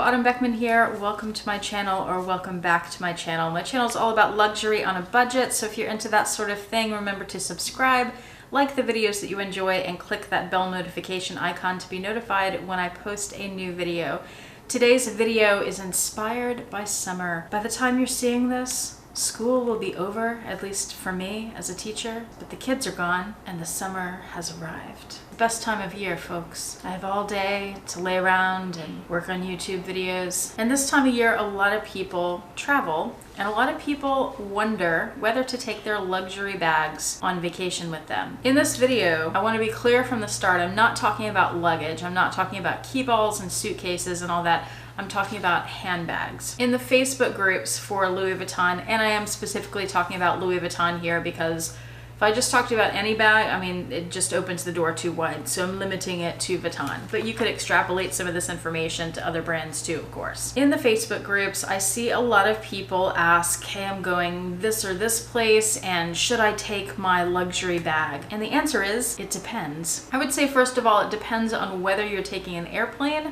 Autumn Beckman here. Welcome to my channel, or welcome back to my channel. My channel is all about luxury on a budget, so if you're into that sort of thing, remember to subscribe, like the videos that you enjoy, and click that bell notification icon to be notified when I post a new video. Today's video is inspired by summer. By the time you're seeing this, school will be over, at least for me as a teacher, but the kids are gone and the summer has arrived. The best time of year, folks. I have all day to lay around and work on YouTube videos. And this time of year, a lot of people travel, and a lot of people wonder whether to take their luxury bags on vacation with them. In this video, I want to be clear from the start, I'm not talking about luggage. I'm not talking about keyballs and suitcases and all that. I'm talking about handbags. In the Facebook groups for Louis Vuitton, and I am specifically talking about Louis Vuitton here because if I just talked about any bag, I mean, it just opens the door too wide, so I'm limiting it to Vuitton. But you could extrapolate some of this information to other brands too, of course. In the Facebook groups, I see a lot of people ask, hey, I'm going this or this place, and should I take my luxury bag? And the answer is, it depends. I would say, first of all, it depends on whether you're taking an airplane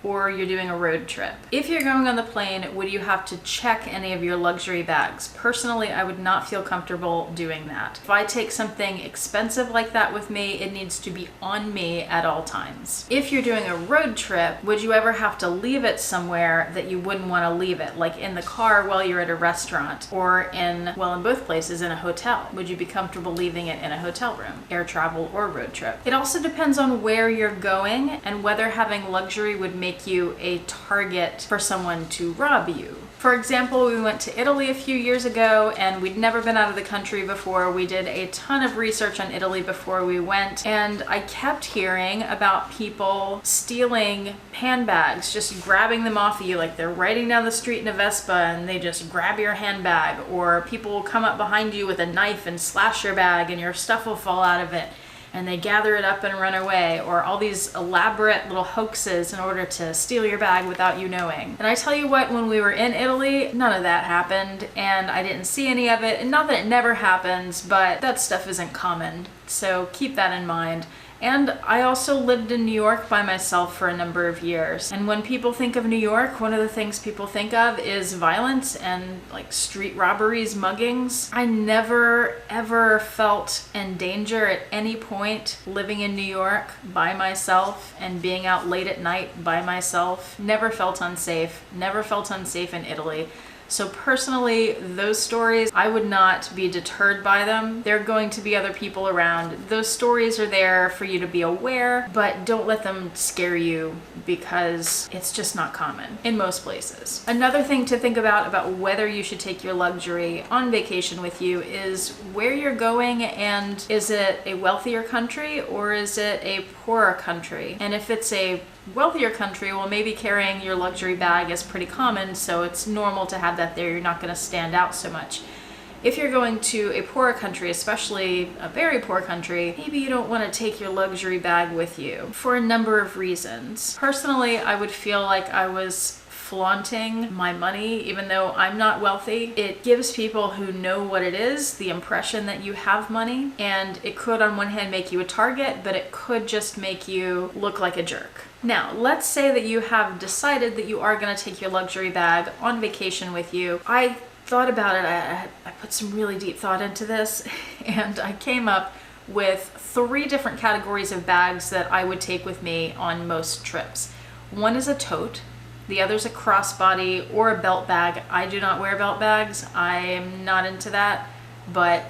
or you're doing a road trip. If you're going on the plane, would you have to check any of your luxury bags? Personally, I would not feel comfortable doing that. If I take something expensive like that with me, it needs to be on me at all times. If you're doing a road trip, would you ever have to leave it somewhere that you wouldn't want to leave it? Like in the car while you're at a restaurant, or in both places, in a hotel. Would you be comfortable leaving it in a hotel room, air travel or road trip? It also depends on where you're going and whether having luxury would make you a target for someone to rob you. For example, we went to Italy a few years ago and we'd never been out of the country before. We did a ton of research on Italy before we went, and I kept hearing about people stealing handbags, just grabbing them off of you, like they're riding down the street in a Vespa and they just grab your handbag, or people will come up behind you with a knife and slash your bag and your stuff will fall out of it, and they gather it up and run away, or all these elaborate little hoaxes in order to steal your bag without you knowing. And I tell you what, when we were in Italy, none of that happened, and I didn't see any of it. And not that it never happens, but that stuff isn't common, so keep that in mind. And I also lived in New York by myself for a number of years. And when people think of New York, one of the things people think of is violence and like street robberies, muggings. I never ever felt in danger at any point living in New York by myself and being out late at night by myself. Never felt unsafe. Never felt unsafe in Italy. So personally, those stories, I would not be deterred by them. There are going to be other people around. Those stories are there for you to be aware, but don't let them scare you because it's just not common in most places. Another thing to think about whether you should take your luxury on vacation with you is where you're going, and is it a wealthier country or is it a poorer country? And if it's a wealthier country, well, maybe carrying your luxury bag is pretty common, so it's normal to have that there. You're not going to stand out so much. If you're going to a poorer country, especially a very poor country, maybe you don't want to take your luxury bag with you for a number of reasons. Personally, I would feel like I was flaunting my money, even though I'm not wealthy. It gives people who know what it is the impression that you have money, and it could on one hand make you a target, but it could just make you look like a jerk. Now, let's say that you have decided that you are going to take your luxury bag on vacation with you. I thought about it. I put some really deep thought into this, and I came up with 3 different categories of bags that I would take with me on most trips. One is a tote. The other's a crossbody or a belt bag. I do not wear belt bags. I'm not into that, but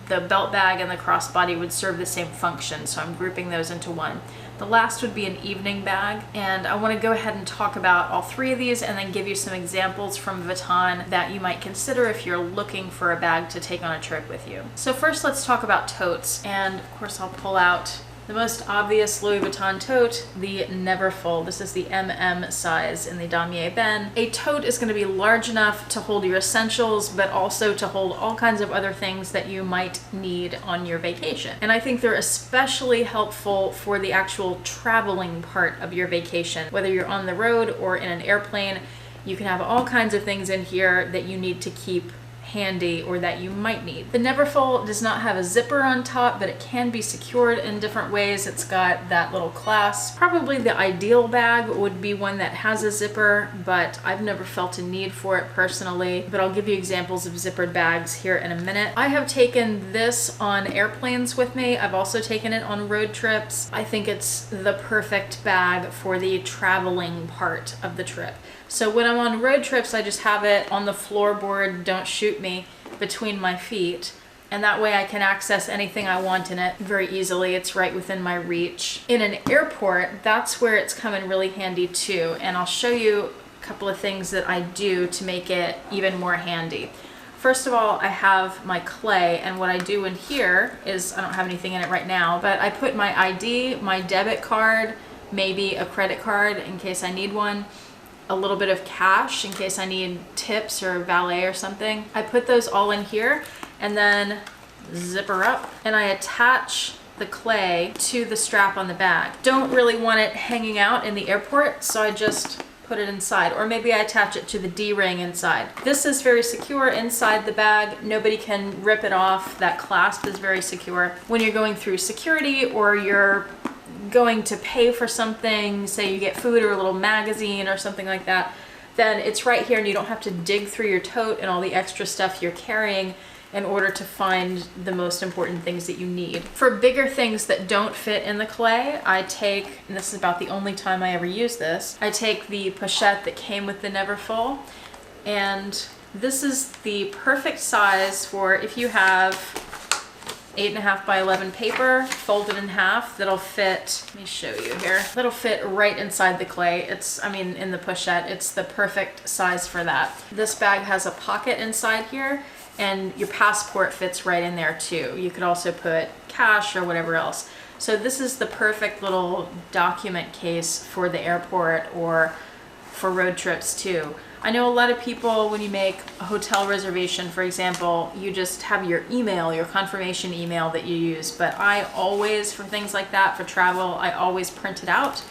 the belt bag and the crossbody would serve the same function, so I'm grouping those into one. The last would be an evening bag, and I want to go ahead and talk about all 3 of these and then give you some examples from Vuitton that you might consider if you're looking for a bag to take on a trip with you. So first, let's talk about totes, and of course I'll pull out the most obvious Louis Vuitton tote, the Never Full. This is the MM size in the damier Ben. A tote is going to be large enough to hold your essentials, but also to hold all kinds of other things that you might need on your vacation. And I think they're especially helpful for the actual traveling part of your vacation. Whether you're on the road or in an airplane, you can have all kinds of things in here that you need to keep handy or that you might need. The Neverfull does not have a zipper on top, but it can be secured in different ways. It's got that little clasp. Probably the ideal bag would be one that has a zipper, but I've never felt a need for it personally. But I'll give you examples of zippered bags here in a minute. I have taken this on airplanes with me. I've also taken it on road trips. I think it's the perfect bag for the traveling part of the trip. So when I'm on road trips, I just have it on the floorboard, don't shoot me, between my feet. And that way I can access anything I want in it very easily. It's right within my reach. In an airport, that's where it's come in really handy too. And I'll show you a couple of things that I do to make it even more handy. First of all, I have my clay, and what I do in here is, I don't have anything in it right now, but I put my ID, my debit card, maybe a credit card in case I need one, a little bit of cash in case I need tips or valet or something. I put those all in here and then zipper up, and I attach the clay to the strap on the bag. Don't really want it hanging out in the airport, so I just put it inside, or maybe I attach it to the D-ring inside. This is very secure inside the bag. Nobody can rip it off. That clasp is very secure. When you're going through security or you're going to pay for something, say you get food or a little magazine or something like that, then it's right here and you don't have to dig through your tote and all the extra stuff you're carrying in order to find the most important things that you need. For bigger things that don't fit in the clay, I take, and this is about the only time I ever use this, I take the pochette that came with the Neverfull, and this is the perfect size for if you have 8.5 by 11 paper folded in half that'll fit, let me show you here, that'll fit right inside the clay. In the pochette, it's the perfect size for that. This bag has a pocket inside here, and your passport fits right in there too. You could also put cash or whatever else. So this is the perfect little document case for the airport or for road trips too. I know a lot of people, when you make a hotel reservation, for example, you just have your email, your confirmation email that you use. But I always, for things like that, for travel, I always print it out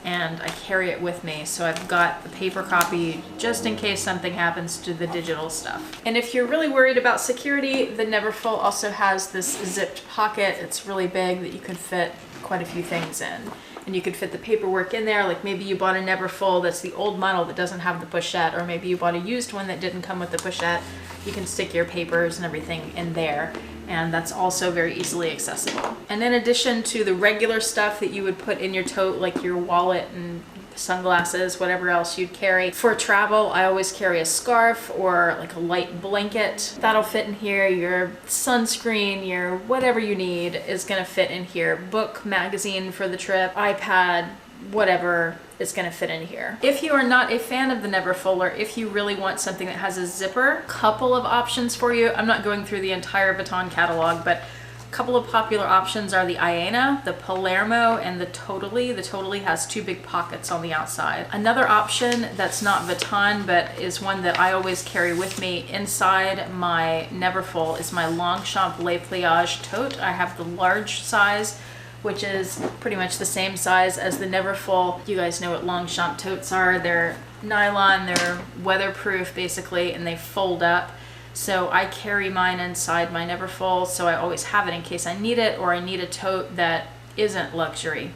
and I carry it with me. So I've got the paper copy just in case something happens to the digital stuff. And if you're really worried about security, the Neverfull also has this zipped pocket. It's really big that you could fit quite a few things in. And you could fit the paperwork in there, like maybe you bought a Neverfull that's the old model that doesn't have the pochette, or maybe you bought a used one that didn't come with the pochette. You can stick your papers and everything in there, and that's also very easily accessible. And in addition to the regular stuff that you would put in your tote, like your wallet and sunglasses, whatever else you'd carry. For travel, I always carry a scarf or like a light blanket. That'll fit in here. Your sunscreen, your whatever you need is gonna fit in here. Book, magazine for the trip, iPad, whatever is gonna fit in here. If you are not a fan of the Neverfull, or if you really want something that has a zipper, couple of options for you. I'm not going through the entire VUITTON catalog, but a couple of popular options are the Iena, the Palermo, and the Totally. The Totally has two big pockets on the outside. Another option that's not VUITTON, but is one that I always carry with me inside my Neverfull is my Longchamp Le Pliage tote. I have the large size, which is pretty much the same size as the Neverfull. You guys know what Longchamp totes are. They're nylon, they're weatherproof basically, and they fold up. So I carry mine inside my Neverfull, so I always have it in case I need it, or I need a tote that isn't luxury.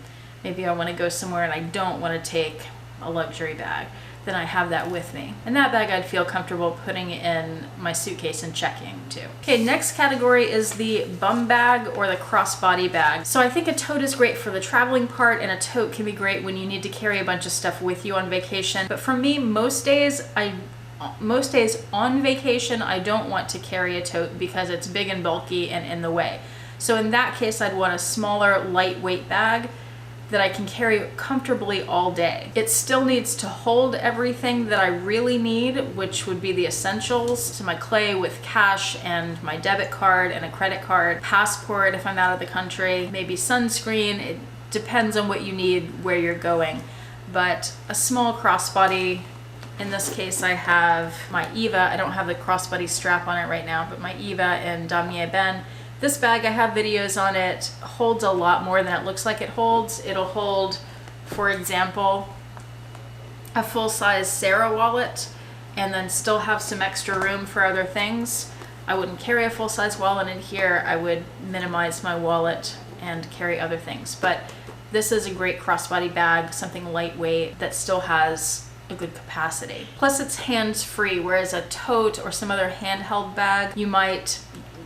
Maybe I want to go somewhere and I don't want to take a luxury bag. Then I have that with me. And that bag I'd feel comfortable putting in my suitcase and checking too. Okay, next category is the bum bag or the crossbody bag. So I think a tote is great for the traveling part, and a tote can be great when you need to carry a bunch of stuff with you on vacation. But for me, most days on vacation, I don't want to carry a tote because it's big and bulky and in the way. So in that case, I'd want a smaller, lightweight bag that I can carry comfortably all day. It still needs to hold everything that I really need, which would be the essentials. So my clay with cash and my debit card and a credit card, passport if I'm out of the country, maybe sunscreen. It depends on what you need, where you're going. But a small crossbody. In this case, I have my Eva. I don't have the crossbody strap on it right now, but my Eva in Damier Ben. This bag, I have videos on it, holds a lot more than it looks like it holds. It'll hold, for example, a full-size Sarah wallet and then still have some extra room for other things. I wouldn't carry a full-size wallet in here. I would minimize my wallet and carry other things. But this is a great crossbody bag, something lightweight that still has a good capacity. Plus it's hands-free, whereas a tote or some other handheld bag, you might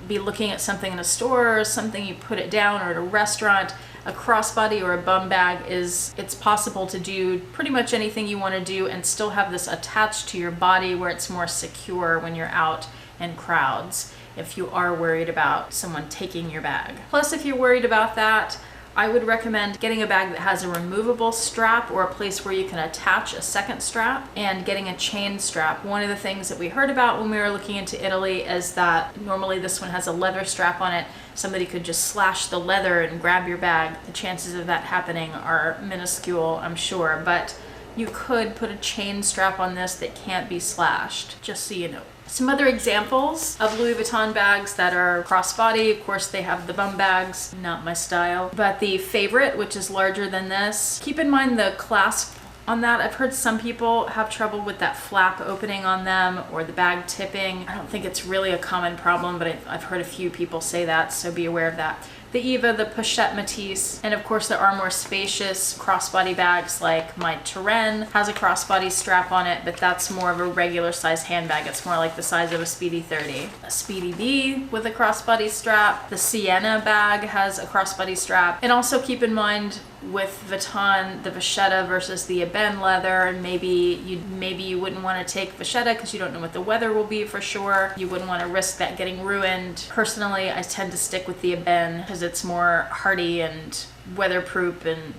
be looking at something in a store or something, you put it down, or at a restaurant. A crossbody or a bum bag it's possible to do pretty much anything you want to do and still have this attached to your body where it's more secure when you're out in crowds if you are worried about someone taking your bag. Plus, if you're worried about that, I would recommend getting a bag that has a removable strap or a place where you can attach a second strap, and getting a chain strap. One of the things that we heard about when we were looking into Italy is that normally this one has a leather strap on it. Somebody could just slash the leather and grab your bag. The chances of that happening are minuscule, I'm sure, but you could put a chain strap on this that can't be slashed, just so you know. Some other examples of Louis Vuitton bags that are crossbody. Of course, they have the bum bags, not my style. But the Favorite, which is larger than this, keep in mind the clasp on that. I've heard some people have trouble with that flap opening on them or the bag tipping. I don't think it's really a common problem, but I've heard a few people say that, so be aware of that. The Eva, the Pochette Matisse, and of course there are more spacious crossbody bags like my Turenne has a crossbody strap on it, but that's more of a regular size handbag. It's more like the size of a Speedy 30. A Speedy B with a crossbody strap. The Sienna bag has a crossbody strap. And also keep in mind with Vuitton, the vachetta versus the ebene leather, and maybe you wouldn't want to take vachetta because you don't know what the weather will be for sure. You wouldn't want to risk that getting ruined. Personally, I tend to stick with the ebene because it's more hardy and weatherproof and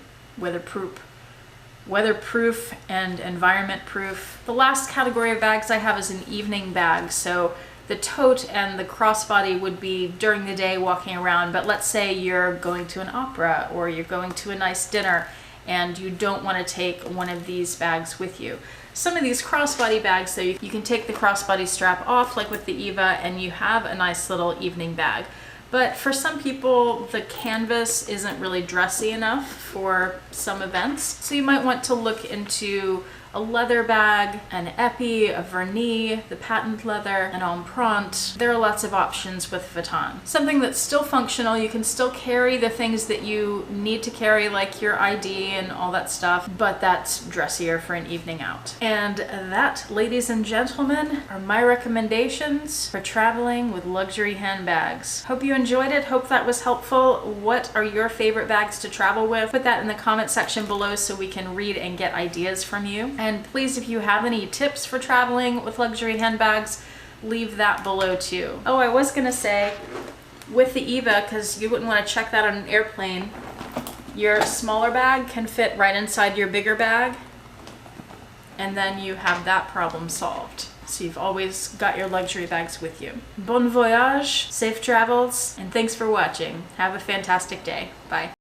environment proof. The last category of bags I have is an evening bag. So the tote and the crossbody would be during the day walking around, but let's say you're going to an opera or you're going to a nice dinner and you don't want to take one of these bags with you. Some of these crossbody bags, so you can take the crossbody strap off like with the Eva and you have a nice little evening bag. But for some people, the canvas isn't really dressy enough for some events. So you might want to look into a leather bag, an epi, a vernis, the patent leather, an empreinte. There are lots of options with Vuitton. Something that's still functional, you can still carry the things that you need to carry, like your ID and all that stuff, but that's dressier for an evening out. And that, ladies and gentlemen, are my recommendations for traveling with luxury handbags. Hope you enjoyed it. Hope that was helpful. What are your favorite bags to travel with? Put that in the comment section below so we can read and get ideas from you. And please, if you have any tips for traveling with luxury handbags, leave that below too. Oh, I was gonna say, with the Eva, because you wouldn't want to check that on an airplane, your smaller bag can fit right inside your bigger bag, and then you have that problem solved. So you've always got your luxury bags with you. Bon voyage, safe travels, and thanks for watching. Have a fantastic day. Bye.